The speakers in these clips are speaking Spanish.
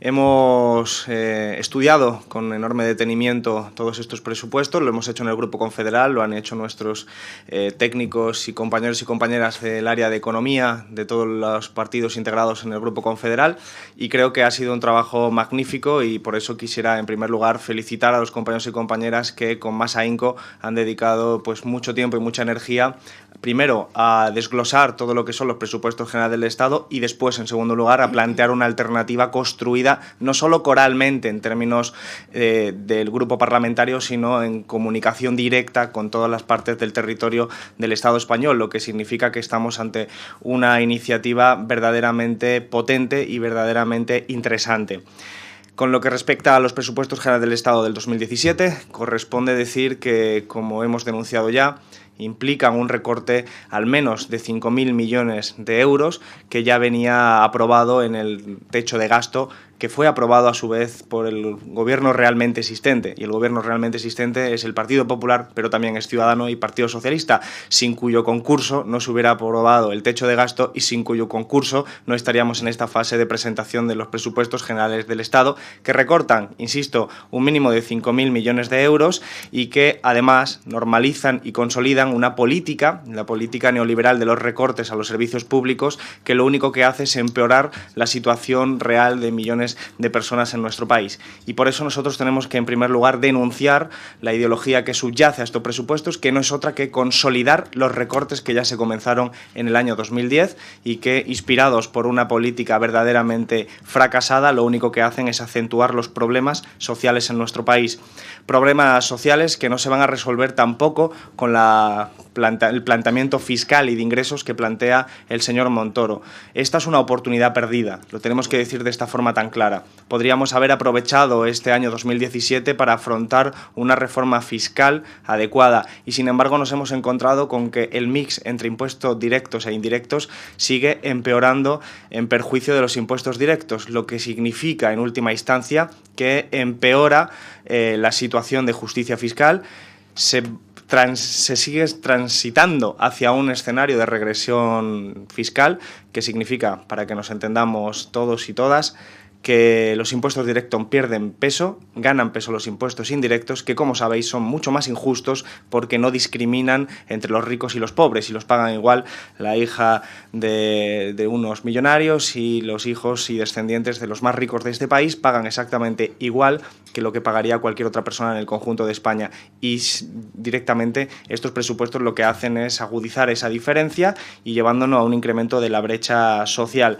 Hemos estudiado con enorme detenimiento todos estos presupuestos, lo hemos hecho en el Grupo Confederal, lo han hecho nuestros técnicos y compañeros y compañeras del área de economía de todos los partidos integrados en el Grupo Confederal, y creo que ha sido un trabajo magnífico, y por eso quisiera en primer lugar felicitar a los compañeros y compañeras que con más ahínco han dedicado pues mucho tiempo y mucha energía, primero a desglosar todo lo que son los presupuestos generales del Estado y después, en segundo lugar, a plantear una alternativa construida no solo coralmente en términos del grupo parlamentario, sino en comunicación directa con todas las partes del territorio del Estado español, lo que significa que estamos ante una iniciativa verdaderamente potente y verdaderamente interesante. Con lo que respecta a los presupuestos generales del Estado del 2017, corresponde decir que, como hemos denunciado ya, implican un recorte al menos de 5.000 millones de euros que ya venía aprobado en el techo de gasto, que fue aprobado a su vez por el gobierno realmente existente. Y el gobierno realmente existente es el Partido Popular, pero también es Ciudadano y Partido Socialista, sin cuyo concurso no se hubiera aprobado el techo de gasto y sin cuyo concurso no estaríamos en esta fase de presentación de los presupuestos generales del Estado, que recortan, insisto, un mínimo de 5.000 millones de euros y que además normalizan y consolidan una política, la política neoliberal de los recortes a los servicios públicos, que lo único que hace es empeorar la situación real de millones de personas en nuestro país. Y por eso nosotros tenemos que, en primer lugar, denunciar la ideología que subyace a estos presupuestos, que no es otra que consolidar los recortes que ya se comenzaron en el año 2010 y que, inspirados por una política verdaderamente fracasada, lo único que hacen es acentuar los problemas sociales en nuestro país. Problemas sociales que no se van a resolver tampoco con el planteamiento fiscal y de ingresos que plantea el señor Montoro. Esta es una oportunidad perdida, lo tenemos que decir de esta forma tan clara. Podríamos haber aprovechado este año 2017 para afrontar una reforma fiscal adecuada y, sin embargo, nos hemos encontrado con que el mix entre impuestos directos e indirectos sigue empeorando en perjuicio de los impuestos directos, lo que significa, en última instancia, que empeora la situación de justicia fiscal, se sigue transitando hacia un escenario de regresión fiscal, que significa, para que nos entendamos todos y todas, que los impuestos directos pierden peso, ganan peso los impuestos indirectos, que, como sabéis, son mucho más injustos porque no discriminan entre los ricos y los pobres, y los pagan igual la hija de unos millonarios y los hijos y descendientes de los más ricos de este país pagan exactamente igual que lo que pagaría cualquier otra persona en el conjunto de España. Y directamente estos presupuestos lo que hacen es agudizar esa diferencia y llevándonos a un incremento de la brecha social.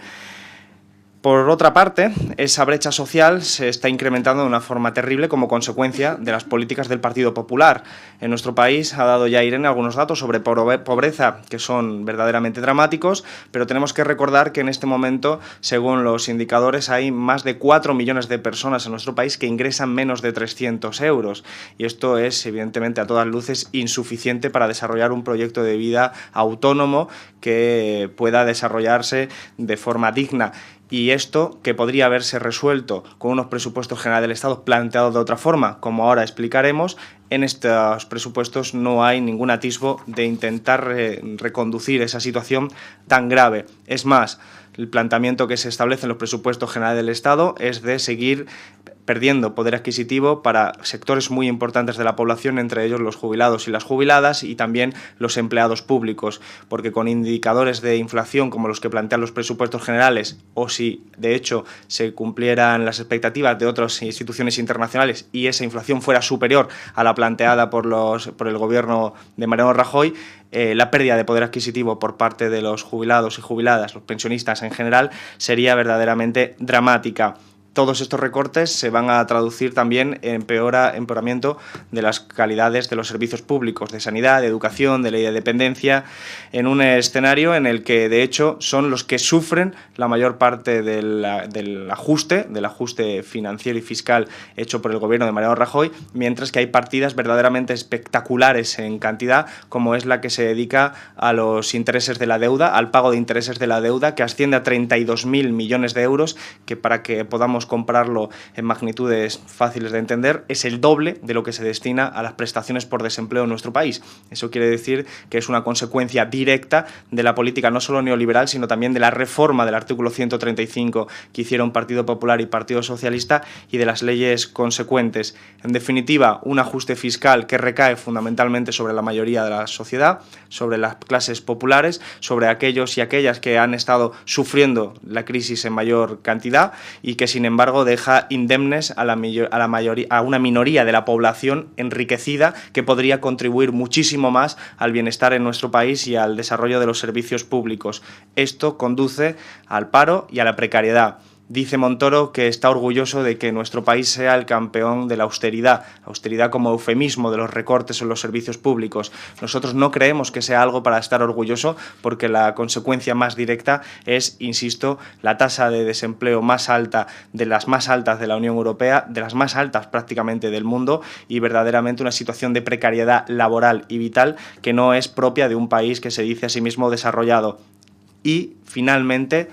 Por otra parte, esa brecha social se está incrementando de una forma terrible como consecuencia de las políticas del Partido Popular. En nuestro país ha dado ya Irene algunos datos sobre pobreza que son verdaderamente dramáticos, pero tenemos que recordar que en este momento, según los indicadores, hay más de 4 millones de personas en nuestro país que ingresan menos de 300 euros. Y esto es, evidentemente, a todas luces insuficiente para desarrollar un proyecto de vida autónomo que pueda desarrollarse de forma digna. Y esto, que podría haberse resuelto con unos presupuestos generales del Estado planteados de otra forma, como ahora explicaremos, en estos presupuestos no hay ningún atisbo de intentar reconducir esa situación tan grave. Es más, el planteamiento que se establece en los presupuestos generales del Estado es de seguir perdiendo poder adquisitivo para sectores muy importantes de la población, entre ellos los jubilados y las jubiladas y también los empleados públicos, porque con indicadores de inflación como los que plantean los presupuestos generales, o si de hecho se cumplieran las expectativas de otras instituciones internacionales y esa inflación fuera superior a la planteada por el gobierno de Mariano Rajoy, la pérdida de poder adquisitivo por parte de los jubilados y jubiladas, los pensionistas en general, sería verdaderamente dramática. Todos estos recortes se van a traducir también en empeoramiento de las calidades de los servicios públicos, de sanidad, de educación, de ley de dependencia, en un escenario en el que, de hecho, son los que sufren la mayor parte del ajuste financiero y fiscal hecho por el gobierno de Mariano Rajoy, mientras que hay partidas verdaderamente espectaculares en cantidad, como es la que se dedica a los intereses de la deuda, al pago de intereses de la deuda, que asciende a 32.000 millones de euros, que para que podamos podemos compararlo en magnitudes fáciles de entender, es el doble de lo que se destina a las prestaciones por desempleo en nuestro país. Eso quiere decir que es una consecuencia directa de la política no solo neoliberal, sino también de la reforma del artículo 135 que hicieron Partido Popular y Partido Socialista y de las leyes consecuentes. En definitiva, un ajuste fiscal que recae fundamentalmente sobre la mayoría de la sociedad, sobre las clases populares, sobre aquellos y aquellas que han estado sufriendo la crisis en mayor cantidad y que, sin embargo, deja indemnes a una minoría de la población enriquecida que podría contribuir muchísimo más al bienestar en nuestro país y al desarrollo de los servicios públicos. Esto conduce al paro y a la precariedad. Dice Montoro que está orgulloso de que nuestro país sea el campeón de la austeridad como eufemismo de los recortes en los servicios públicos. Nosotros no creemos que sea algo para estar orgulloso, porque la consecuencia más directa es, insisto, la tasa de desempleo más alta, de las más altas de la Unión Europea, de las más altas prácticamente del mundo, y verdaderamente una situación de precariedad laboral y vital que no es propia de un país que se dice a sí mismo desarrollado. Y, finalmente,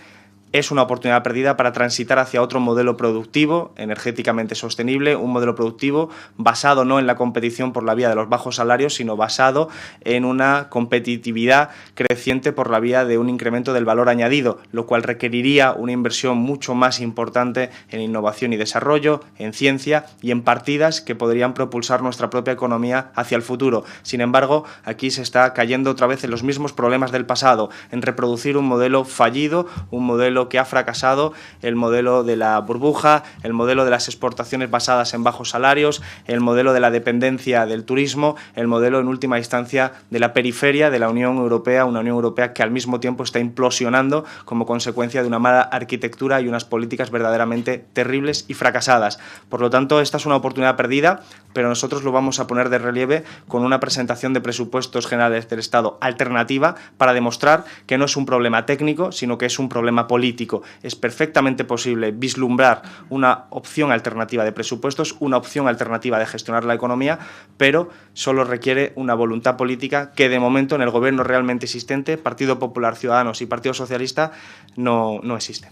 es una oportunidad perdida para transitar hacia otro modelo productivo, energéticamente sostenible, un modelo productivo basado no en la competición por la vía de los bajos salarios, sino basado en una competitividad creciente por la vía de un incremento del valor añadido, lo cual requeriría una inversión mucho más importante en innovación y desarrollo, en ciencia y en partidas que podrían propulsar nuestra propia economía hacia el futuro. Sin embargo, aquí se está cayendo otra vez en los mismos problemas del pasado, en reproducir un modelo fallido, un modelo que ha fracasado, el modelo de la burbuja, el modelo de las exportaciones basadas en bajos salarios, el modelo de la dependencia del turismo, el modelo en última instancia de la periferia de la Unión Europea, una Unión Europea que al mismo tiempo está implosionando como consecuencia de una mala arquitectura y unas políticas verdaderamente terribles y fracasadas. Por lo tanto, esta es una oportunidad perdida, pero nosotros lo vamos a poner de relieve con una presentación de presupuestos generales del Estado alternativa para demostrar que no es un problema técnico, sino que es un problema político. Es perfectamente posible vislumbrar una opción alternativa de presupuestos, una opción alternativa de gestionar la economía, pero solo requiere una voluntad política que de momento en el gobierno realmente existente, Partido Popular, Ciudadanos y Partido Socialista, no existe.